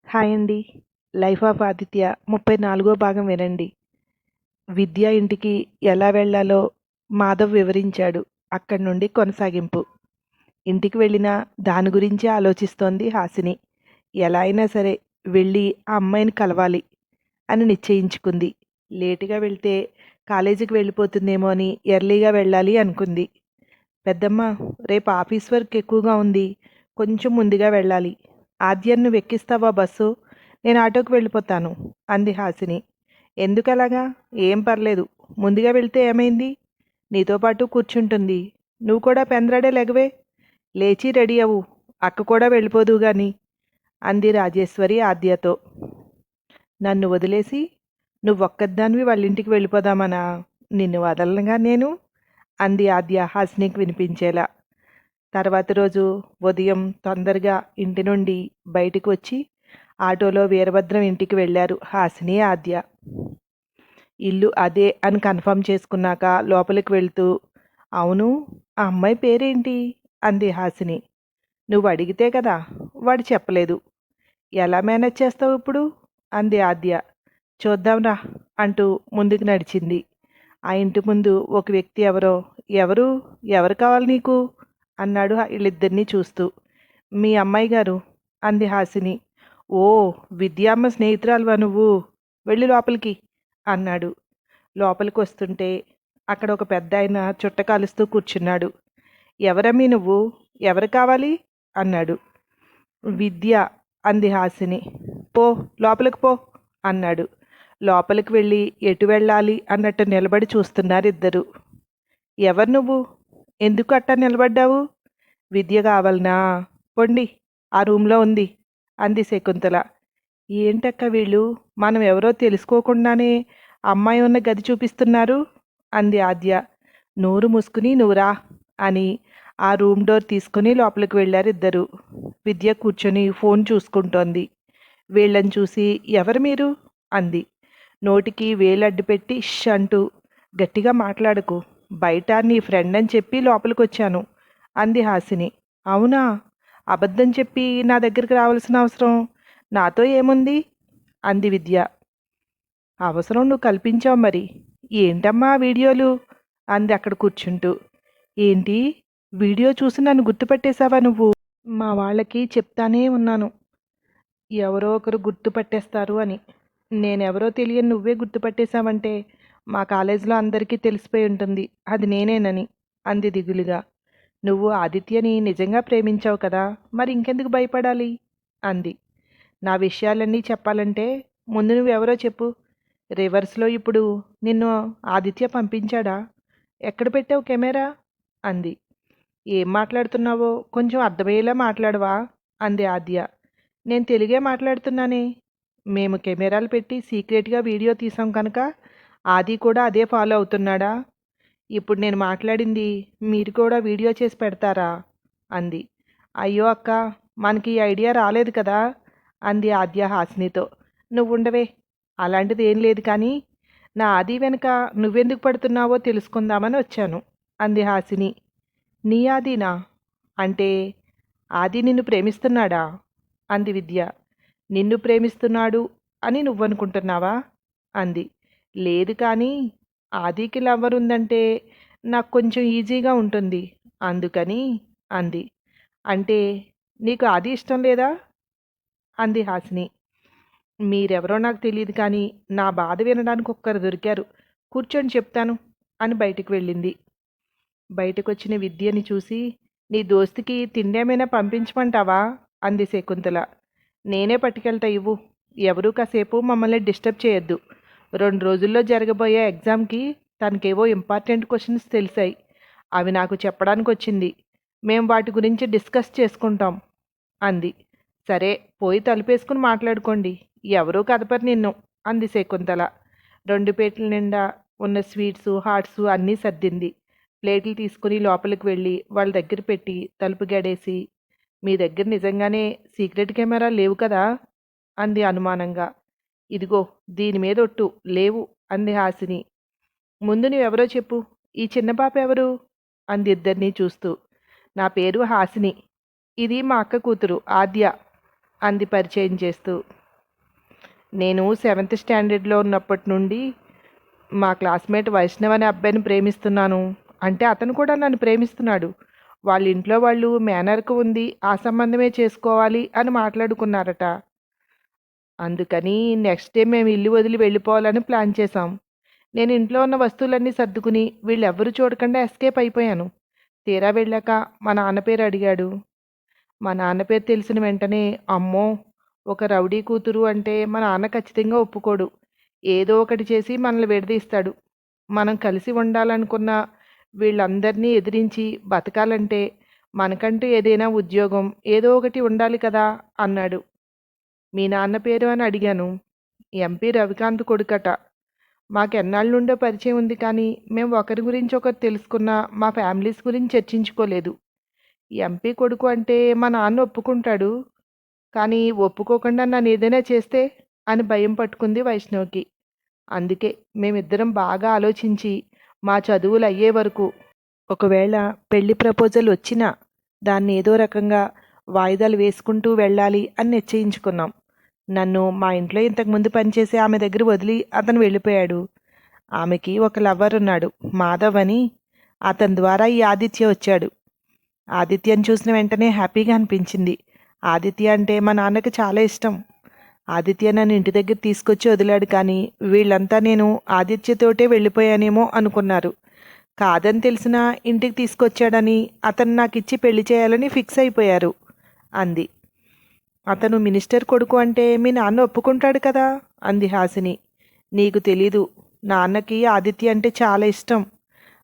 Hi అండి. 'Life of Aditya' 34వ భాగం వినండి. విద్య ఇంటికి ఎలా వెళ్ళాలో మాధవ్ వివరించాడు. అక్కడి నుండి కొనసాగింపు. ఇంటికి వెళ్ళినా దాని గురించే ఆలోచిస్తోంది హాసిని. ఎలా అయినా సరే వెళ్ళి ఆ అమ్మాయిని కలవాలి అని నిశ్చయించుకుంది. లేటుగా వెళ్తే కాలేజీకి వెళ్ళిపోతుందేమో అని ఎర్లీగా వెళ్ళాలి అనుకుంది. పెద్దమ్మ, రేపు ఆఫీస్ వర్క్ ఎక్కువగా ఉంది. కొంచెం ముందుగా వెళ్ళాలి. ఆద్యను నువ్వు ఎక్కిస్తావా బస్సు? నేను ఆటోకి వెళ్ళిపోతాను అంది హాసిని. ఎందుకలాగా? ఏం పర్లేదు. ముందుగా వెళ్తే ఏమైంది? నీతో పాటు కూర్చుంటుంది. నువ్వు కూడా పెందరాడే లెగవే. లేచి రెడీ అవ్వు. అక్క కూడా వెళ్ళిపోదు గాని అంది రాజేశ్వరి ఆద్యతో. నన్ను వదిలేసి నువ్వొక్కదానివి వాళ్ళింటికి వెళ్ళిపోదామనా? నిన్ను వదలనుగా నేను అంది ఆద్య హాసినికి వినిపించేలా. తర్వాత రోజు ఉదయం తొందరగా ఇంటి నుండి బయటికి వచ్చి ఆటోలో వీరభద్రం ఇంటికి వెళ్ళారు హాసిని, ఆద్య. ఇల్లు అదే అని కన్ఫర్మ్ చేసుకున్నాక లోపలికి వెళ్తూ, అవును, ఆ అమ్మాయి పేరేంటి అంది హాసిని. నువ్వు అడిగితే కదా. వాడు చెప్పలేదు. ఎలా మేనేజ్ చేస్తావు ఇప్పుడు అంది ఆద్య. చూద్దాంరా అంటూ ముందుకు నడిచింది. ఆ ఇంటి ముందు ఒక వ్యక్తి ఎవరు ఎవరు కావాలి నీకు అన్నాడు వీళ్ళిద్దరినీ చూస్తూ. మీ అమ్మాయి గారు అంది హాసిని. ఓ, విద్యామ్మ స్నేహితురాలువా నువ్వు? వెళ్ళి లోపలికి అన్నాడు. లోపలికి వస్తుంటే అక్కడ ఒక పెద్ద ఆయన చుట్ట కాలుస్తూ కూర్చున్నాడు. ఎవరమ్మీ నువ్వు? ఎవరు కావాలి అన్నాడు. విద్య అంది హాసిని. పో, లోపలికి పో అన్నాడు. లోపలికి వెళ్ళి ఎటు వెళ్ళాలి అన్నట్టు నిలబడి చూస్తున్నారు ఇద్దరు. ఎవరు నువ్వు? ఎందుకు అట్టా నిలబడ్డావు? విద్య కావాలనా? పొండి, ఆ రూమ్లో ఉంది అంది శకుంతల. ఏంటక్క వీళ్ళు మనం ఎవరో తెలుసుకోకుండానే అమ్మాయి ఉన్న గది చూపిస్తున్నారు అంది ఆద్య. నోరు మూసుకుని నువ్వురా అని ఆ రూమ్ డోర్ తీసుకుని లోపలికి వెళ్ళారు ఇద్దరు. విద్య కూర్చొని ఫోన్ చూసుకుంటోంది. వీళ్ళని చూసి ఎవరు మీరు అంది. నోటికి వేలడ్డు పెట్టి ష్ అంటూ, గట్టిగా మాట్లాడకు, బయట నీ ఫ్రెండ్ అని చెప్పి లోపలికి వచ్చాను అంది హాసిని. అవునా? అబద్ధం చెప్పి నా దగ్గరికి రావాల్సిన అవసరం నాతో ఏముంది అంది విద్య. అవసరం నువ్వు కల్పించావు మరి. ఏంటమ్మా వీడియోలు అంది అక్కడ కూర్చుంటూ. ఏంటి, వీడియో చూసి నన్ను గుర్తుపట్టేశావా నువ్వు? మా వాళ్ళకి చెప్తానే ఉన్నాను ఎవరో ఒకరు గుర్తుపట్టేస్తారు అని. నేనెవరో తెలియని నువ్వే గుర్తుపట్టేశావంటే మా కాలేజీలో అందరికీ తెలిసిపోయి ఉంటుంది అది నేనేనని అంది దిగులుగా. నువ్వు ఆదిత్యని నిజంగా ప్రేమించావు కదా, మరి ఇంకెందుకు భయపడాలి అంది. నా విషయాలన్నీ చెప్పాలంటే ముందు నువ్వెవరో చెప్పు. రివర్స్లో ఇప్పుడు నిన్ను ఆదిత్య పంపించాడా? ఎక్కడ పెట్టావు కెమెరా అంది. ఏం మాట్లాడుతున్నావో కొంచెం అర్థమయ్యేలా మాట్లాడవా అంది ఆద్య. నేను తెలుగే మాట్లాడుతున్నానే. మేము కెమెరాలు పెట్టి సీక్రెట్గా వీడియో తీసాం కనుక ఆది కూడా అదే ఫాలో అవుతున్నాడా? ఇప్పుడు నేను మాట్లాడింది మీరు కూడా వీడియో చేసి పెడతారా అంది. అయ్యో అక్క, మనకి ఈ ఐడియా రాలేదు కదా అంది ఆద్య హాసినితో. నువ్వుండవే, అలాంటిది ఏం లేదు కానీ నా ఆది వెనుక నువ్వెందుకు పడుతున్నావో తెలుసుకుందామని వచ్చాను అంది హాసిని. నీ ఆదినా? అంటే ఆది నిన్ను ప్రేమిస్తున్నాడా అంది విద్య. నిన్ను ప్రేమిస్తున్నాడు అని నువ్వనుకుంటున్నావా అంది. లేదు కానీ ఆదికి లవ్వర్ ఉందంటే నాకు కొంచెం ఈజీగా ఉంటుంది అందుకని అంది. అంటే నీకు ఆది ఇష్టం లేదా అంది హాసిని. మీరెవరో నాకు తెలియదు కానీ నా బాధ వినడానికి ఒక్కరు దొరికారు. కూర్చొని చెప్తాను అని బయటికి వెళ్ళింది. బయటకు వచ్చిన విద్యని చూసి, నీ దోస్తికి తిండేమైనా పంపించమంటావా అంది శకుంతల. నేనే పట్టుకెళ్తా, ఇవ్వు. ఎవరూ కాసేపు మమ్మల్ని డిస్టర్బ్ చేయొద్దు. 2 రోజుల్లో జరగబోయే ఎగ్జామ్కి తనకేవో ఇంపార్టెంట్ క్వశ్చన్స్ తెలిసాయి. అవి నాకు చెప్పడానికి వచ్చింది. మేం వాటి గురించి డిస్కస్ చేసుకుంటాం అంది. సరే, పోయి తలుపేసుకుని మాట్లాడుకోండి. ఎవరూ కదపరు నిన్ను అంది శకుంతల. 2 ప్లేట్ల నిండా ఉన్న స్వీట్సు హాట్సు అన్నీ సర్దింది. ప్లేట్లు తీసుకుని లోపలికి వెళ్ళి వాళ్ళ దగ్గర పెట్టి తలుపు గడేసి, మీ దగ్గర నిజంగానే సీక్రెట్ కెమెరా లేవు కదా అంది అనుమానంగా. ఇదిగో దీని మీద ఒట్టు, లేవు అంది హాసిని. ముందు నువ్వెవరో చెప్పు. ఈ చిన్న పాప ఎవరు అంది ఇద్దరినీ చూస్తూ. నా పేరు హాసిని. ఇది మా అక్క కూతురు ఆద్య అంది పరిచయం చేస్తూ. నేను 7th స్టాండర్డ్లో ఉన్నప్పటి నుండి మా క్లాస్మేట్ వైష్ణవ్ అనే అబ్బాయిని ప్రేమిస్తున్నాను. అంటే అతను కూడా నన్ను ప్రేమిస్తున్నాడు. వాళ్ళ ఇంట్లో వాళ్ళు మేనర్‌కు ఉంది. ఆ సంబంధమే చేసుకోవాలి అని మాట్లాడుకున్నారట. అందుకని నెక్స్ట్ డే మేము ఇల్లు వదిలి వెళ్ళిపోవాలని ప్లాన్ చేశాం. నేను ఇంట్లో ఉన్న వస్తువులన్నీ సర్దుకుని వీళ్ళెవ్వరూ చూడకుండా ఎస్కేప్ అయిపోయాను. తీరా వెళ్ళాక మా నాన్న పేరు అడిగాడు. మా నాన్న పేరు తెలిసిన వెంటనే అమ్మో! ఒక రౌడీ కూతురు అంటే మా నాన్న ఖచ్చితంగా ఒప్పుకోడు. ఏదో ఒకటి చేసి మనల్ని విడదీస్తాడు. మనం కలిసి ఉండాలనుకున్న వీళ్ళందరినీ ఎదిరించి బతకాలంటే మనకంటూ ఏదైనా ఉద్యోగం ఏదో ఒకటి ఉండాలి కదా అన్నాడు. మీ నాన్న పేరు అని అడిగాను. ఎంపీ రవికాంత్ కొడుకట. మాకెన్నాళ్ళ నుండో పరిచయం ఉంది కానీ మేము ఒకరి గురించి ఒకరు తెలుసుకున్న మా ఫ్యామిలీస్ గురించి చర్చించుకోలేదు. ఎంపీ కొడుకు అంటే మా నాన్న ఒప్పుకుంటాడు. కానీ ఒప్పుకోకుండా నన్ను ఏదైనా చేస్తే అని భయం పట్టుకుంది వైష్ణవ్‌కి. అందుకే మేమిద్దరం బాగా ఆలోచించి మా చదువులు అయ్యే వరకు ఒకవేళ పెళ్లి ప్రపోజల్ వచ్చినా దాన్ని ఏదో రకంగా వాయిదాలు వేసుకుంటూ వెళ్ళాలి అని నిశ్చయించుకున్నాం. నన్ను మా ఇంట్లో ఇంతకుముందు పనిచేసే ఆమె దగ్గర వదిలి అతను వెళ్ళిపోయాడు. ఆమెకి ఒక లవ్వర్ ఉన్నాడు, మాధవ్ అని. అతని ద్వారా ఈ ఆదిత్య వచ్చాడు. ఆదిత్యని చూసిన వెంటనే హ్యాపీగా అనిపించింది. ఆదిత్య అంటే మా నాన్నకి చాలా ఇష్టం. ఆదిత్య నన్ను ఇంటి దగ్గర తీసుకొచ్చి వదిలాడు కానీ వీళ్ళంతా నేను ఆదిత్యతోటే వెళ్ళిపోయానేమో అనుకున్నారు. కాదని తెలిసినా ఇంటికి తీసుకొచ్చాడని అతను నాకిచ్చి పెళ్లి చేయాలని ఫిక్స్ అయిపోయారు అంది. అతను మినిస్టర్ కొడుకు అంటే మీ నాన్న ఒప్పుకుంటాడు కదా అంది హాసిని. నీకు తెలీదు, నాన్నకి ఆదిత్య అంటే చాలా ఇష్టం.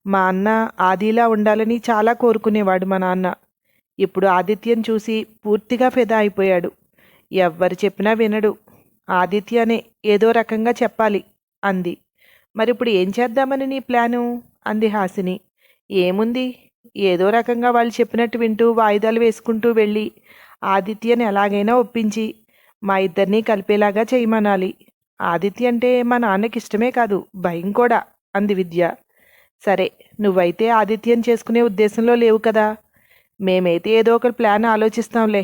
మా అన్న ఆదిలా ఉండాలని చాలా కోరుకునేవాడు మా నాన్న. ఇప్పుడు ఆదిత్యను చూసి పూర్తిగా ఫిదా అయిపోయాడు. ఎవ్వరు చెప్పినా వినడు. ఆదిత్యనే ఏదో రకంగా చెప్పాలి అంది. మరిప్పుడు ఏం చేద్దామని నీ ప్లాను అంది హాసిని. ఏముంది, ఏదో రకంగా వాళ్ళు చెప్పినట్టు వింటూ వాయిదాలు వేసుకుంటూ వెళ్ళి ఆదిత్యని ఎలాగైనా ఒప్పించి మా ఇద్దరినీ కలిపేలాగా చేయమనాలి. ఆదిత్య అంటే మా నాన్నకి ఇష్టమే కాదు, భయం కూడా అంది విద్య. సరే, నువ్వైతే ఆదిత్యని చేసుకునే ఉద్దేశంలో లేవు కదా. మేమైతే ఏదో ఒక ప్లాన్ ఆలోచిస్తాంలే.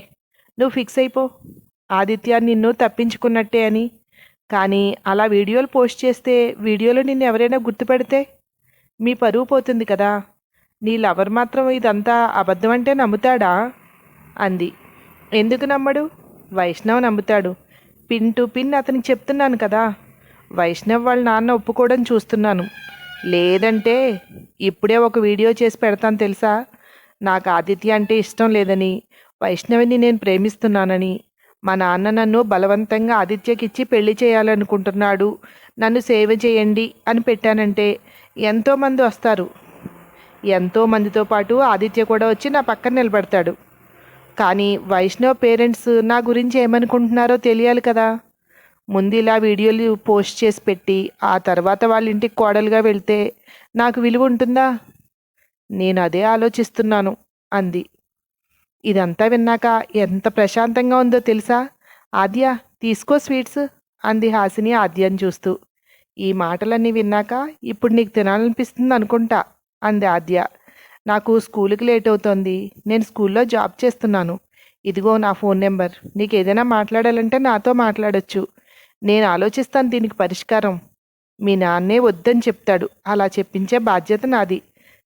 నువ్వు ఫిక్స్ అయిపో. ఆదిత్య నిన్ను తప్పించుకున్నట్టే అని. కానీ అలా వీడియోలు పోస్ట్ చేస్తే వీడియోలో నిన్ను ఎవరైనా గుర్తుపెడితే మీ పరువు పోతుంది కదా. నీ లవర్ మాత్రం ఇదంతా అబద్ధం అంటే నమ్ముతాడా అంది. ఎందుకు నమ్మడు? వైష్ణవ్ నమ్ముతాడు. పిన్ టు పిన్ అతనికి చెప్తున్నాను కదా. వైష్ణవ్ వాళ్ళ నాన్న ఒప్పుకోవడం చూస్తున్నాను. లేదంటే ఇప్పుడే ఒక వీడియో చేసి పెడతాను తెలుసా. నాకు ఆదిత్య అంటే ఇష్టం లేదని, వైష్ణవిని నేను ప్రేమిస్తున్నానని, మా నాన్న నన్ను బలవంతంగా ఆదిత్యకిచ్చి పెళ్లి చేయాలనుకుంటున్నాడు, నన్ను సేవ చేయండి అని పెట్టానంటే ఎంతోమంది వస్తారు. ఎంతోమందితో పాటు ఆదిత్య కూడా వచ్చి నా పక్కన నిలబడతాడు. కానీ వైష్ణవ్ పేరెంట్స్ నా గురించి ఏమనుకుంటున్నారో తెలియాలి కదా. ముందు ఇలా వీడియోలు పోస్ట్ చేసి పెట్టి ఆ తర్వాత వాళ్ళ ఇంటికి కోడలుగా వెళ్తే నాకు విలువ ఉంటుందా? నేను అదే ఆలోచిస్తున్నాను అంది. ఇదంతా విన్నాక ఎంత ప్రశాంతంగా ఉందో తెలుసా. ఆద్య, తీసుకో స్వీట్స్ అంది హాసిని ఆద్యని చూస్తూ. ఈ మాటలన్నీ విన్నాక ఇప్పుడు నీకు తినాలనిపిస్తుంది అనుకుంటా అంది ఆద్య. నాకు స్కూల్కి లేట్ అవుతోంది. నేను స్కూల్లో జాబ్ చేస్తున్నాను. ఇదిగో నా ఫోన్ నెంబర్. నీకు ఏదైనా మాట్లాడాలంటే నాతో మాట్లాడొచ్చు. నేను ఆలోచిస్తాను దీనికి పరిష్కారం. మీ నాన్నే వద్దని చెప్తాడు. అలా చెప్పించే బాధ్యత నాది.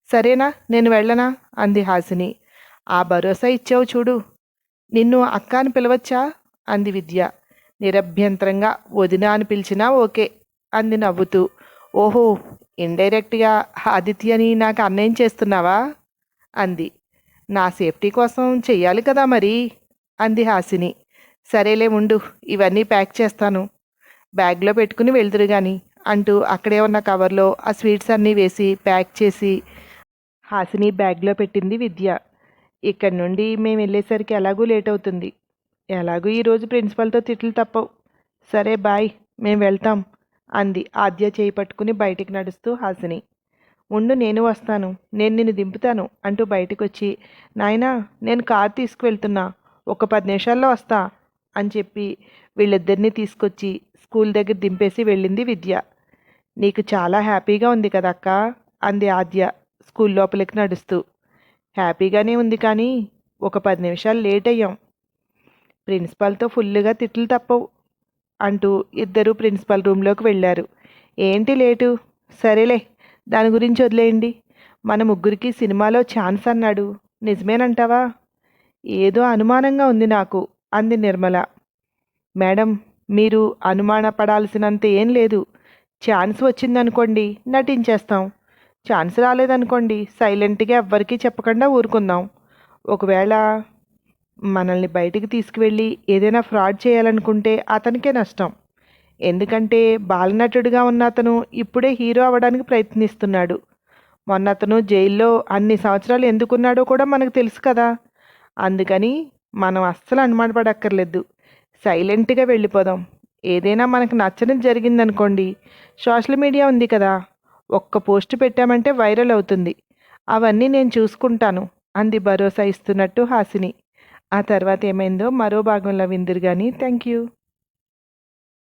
సరేనా, నేను వెళ్ళనా అంది హాసిని. ఆ భరోసా ఇచ్చావు చూడు. నిన్ను అక్క అని పిలవచ్చా అంది విద్య. నిరభ్యంతరంగా వదిన అని పిలిచినా ఓకే అంది నవ్వుతూ. ఓహో, ఇండైరెక్ట్గా ఆదిత్యని నాకు అన్యాయం చేస్తున్నావా అంది. నా సేఫ్టీ కోసం చెయ్యాలి కదా మరి అంది హాసిని. సరేలే ఉండు, ఇవన్నీ ప్యాక్ చేస్తాను, బ్యాగ్లో పెట్టుకుని వెళ్తురు గాని అంటూ అక్కడే ఉన్న కవర్లో ఆ స్వీట్స్ అన్నీ వేసి ప్యాక్ చేసి హాసిని బ్యాగ్లో పెట్టింది విద్య. ఇక్కడి నుండి మేము వెళ్ళేసరికి ఎలాగూ లేట్ అవుతుంది. ఎలాగూ ఈరోజు ప్రిన్సిపల్తో తిట్లు తప్పవు. సరే బాయ్, మేము వెళ్తాం అంది ఆద్య చేయి పట్టుకుని బయటికి నడుస్తూ హాసిని. ఉండు, నేను వస్తాను, నేను నిన్ను దింపుతాను అంటూ బయటకొచ్చి, నాయనా నేను కారు తీసుకువెళ్తున్నా, ఒక 10 నిమిషాల్లో వస్తా అని చెప్పి వీళ్ళిద్దరినీ తీసుకొచ్చి స్కూల్ దగ్గర దింపేసి వెళ్ళింది విద్య. నీకు చాలా హ్యాపీగా ఉంది కదక్క అంది ఆద్య స్కూల్ లోపలికి నడుస్తూ. హ్యాపీగానే ఉంది కానీ ఒక 10 నిమిషాలు లేట్ అయ్యాం. ప్రిన్సిపాల్తో ఫుల్గా తిట్లు తప్పవు. అంటూ ఇద్దరూ ప్రిన్సిపల్ రూమ్లోకి వెళ్ళారు. ఏంటి లేటు? సరేలే, దాని గురించి వదిలేయండి. మన ముగ్గురికి సినిమాలో ఛాన్స్ అన్నాడు, నిజమేనంటావా? ఏదో అనుమానంగా ఉంది నాకు, అంది నిర్మల. మేడం, మీరు అనుమానపడాల్సినంత ఏం లేదు. ఛాన్స్ వచ్చిందనుకోండి నటించేస్తాం. ఛాన్స్ రాలేదనుకోండి సైలెంట్గా ఎవ్వరికీ చెప్పకుండా ఊరుకుందాం. ఒకవేళ మనల్ని బయటికి తీసుకువెళ్ళి ఏదైనా ఫ్రాడ్ చేయాలనుకుంటే అతనికే నష్టం. ఎందుకంటే బాలనటుడిగా ఉన్న అతను ఇప్పుడే హీరో అవ్వడానికి ప్రయత్నిస్తున్నాడు. మొన్న అతను జైల్లో అన్ని సంవత్సరాలు ఎందుకున్నాడో కూడా మనకు తెలుసు కదా. అందుకని మనం అస్సలు అనుమానపడక్కర్లేదు. సైలెంట్గా వెళ్ళిపోదాం. ఏదైనా మనకు నచ్చనిది జరిగిందనుకోండి, సోషల్ మీడియా ఉంది కదా, ఒక్క పోస్ట్ పెట్టామంటే వైరల్ అవుతుంది. అవన్నీ నేను చూసుకుంటాను, అంది భరోసా ఇస్తున్నట్టు హాసిని. ఆ తర్వాత ఏమైందో మరో భాగంలో విందురు కానీ. Thank you.